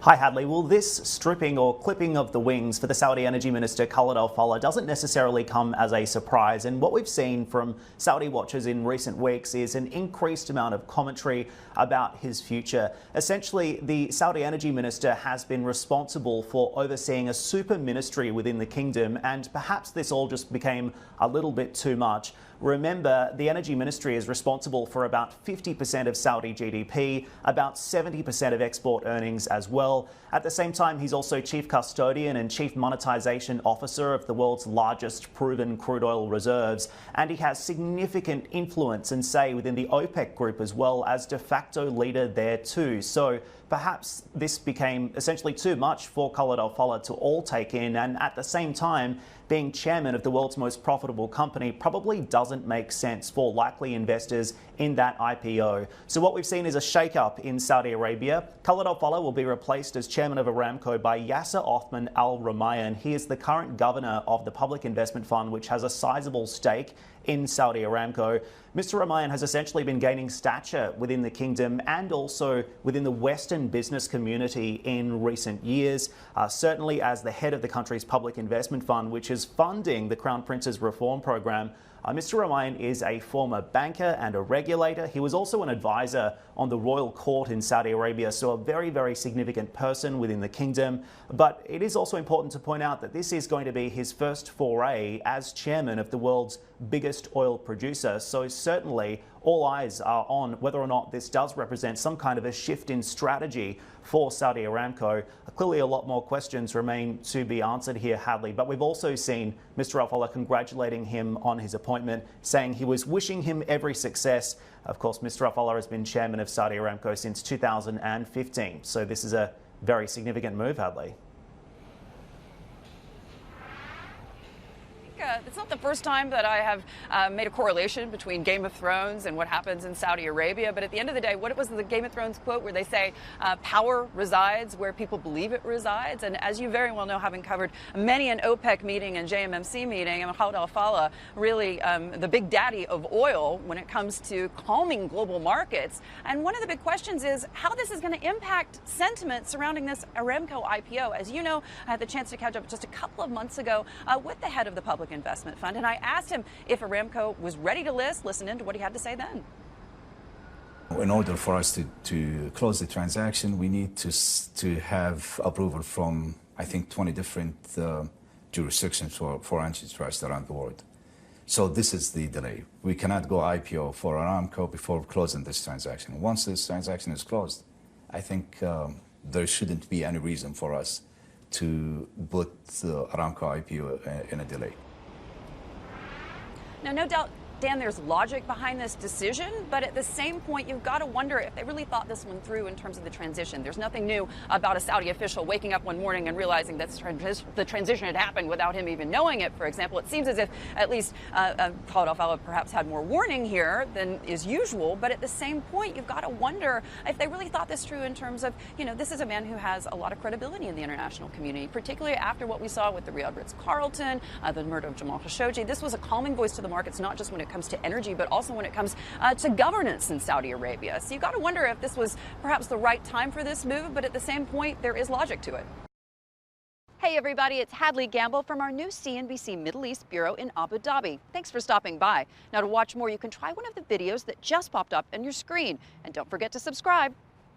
Hi Hadley. Well, this stripping or clipping of the wings for the Saudi Energy Minister Khalid Al-Falih doesn't necessarily come as a surprise, and what we've seen from Saudi watchers in recent weeks is an increased amount of commentary about his future. Essentially, the Saudi Energy Minister has been responsible for overseeing a super ministry within the kingdom, and perhaps this all just became a little bit too much. Remember, the Energy Ministry is responsible for about 50% of Saudi GDP, about 70% of export earnings as well. At the same time, he's also Chief Custodian and Chief Monetization Officer of the world's largest proven crude oil reserves, and he has significant influence and say within the OPEC group as well as de facto leader there too. So perhaps this became essentially too much for Khalid Al-Falih to all take in, and at the same time, being chairman of the world's most profitable company probably doesn't make sense for likely investors in that IPO. So what we've seen is a shake-up in Saudi Arabia. Khalid Al-Falih will be replaced as chairman of Aramco by Yasser Othman Al Rumayyan. He is the current governor of the Public Investment Fund, which has a sizable stake in Saudi Aramco. Mr. Rumayyan has essentially been gaining stature within the kingdom and also within the Western business community in recent years, certainly as the head of the country's Public Investment Fund, which is funding the Crown Prince's reform program. Mr. Rumayyan is a former banker and a regulator. He was also an advisor on the royal court in Saudi Arabia, so a very, very significant person within the kingdom. But it is also important to point out that this is going to be his first foray as chairman of the world's biggest oil producer. So certainly all eyes are on whether or not this does represent some kind of a shift in strategy for Saudi Aramco. Clearly a lot more questions remain to be answered here, Hadley, but we've also seen Mr. Al-Falih congratulating him on his appointment, saying he was wishing him every success. Of course, Mr. Al-Falih has been chairman of Saudi Aramco since 2015, so this is a very significant move, Hadley. It's not the first time that I have made a correlation between Game of Thrones and what happens in Saudi Arabia. But at the end of the day, what was the Game of Thrones quote where they say power resides where people believe it resides? And as you very well know, having covered many an OPEC meeting and JMMC meeting, Khalid Al-Falih really the big daddy of oil when it comes to calming global markets. And one of the big questions is how this is going to impact sentiment surrounding this Aramco IPO. As you know, I had the chance to catch up just a couple of months ago with the head of the Public Investment Fund, and I asked him if Aramco was ready to listen in to what he had to say then. In order for us to close the transaction, we need to have approval from, I think, 20 different jurisdictions for antitrust around the world. So this is the delay. We cannot go IPO for Aramco before closing this transaction. Once this transaction is closed, I think there shouldn't be any reason for us to put the Aramco IPO in a delay. Now, no doubt, Dan, there's logic behind this decision, but at the same point, you've got to wonder if they really thought this one through in terms of the transition. There's nothing new about a Saudi official waking up one morning and realizing that the transition had happened without him even knowing it, for example. It seems as if at least Khalid Al-Falih perhaps had more warning here than is usual, but at the same point, you've got to wonder if they really thought this through in terms of, this is a man who has a lot of credibility in the international community, particularly after what we saw with the Riyadh Ritz-Carlton, the murder of Jamal Khashoggi. This was a calming voice to the markets, not just when it comes to energy, but also when it comes to governance in Saudi Arabia. So you've got to wonder if this was perhaps the right time for this move, but at the same point, there is logic to it. Hey everybody, it's Hadley Gamble from our new CNBC Middle East Bureau in Abu Dhabi. Thanks for stopping by. Now to watch more, you can try one of the videos that just popped up on your screen. And don't forget to subscribe.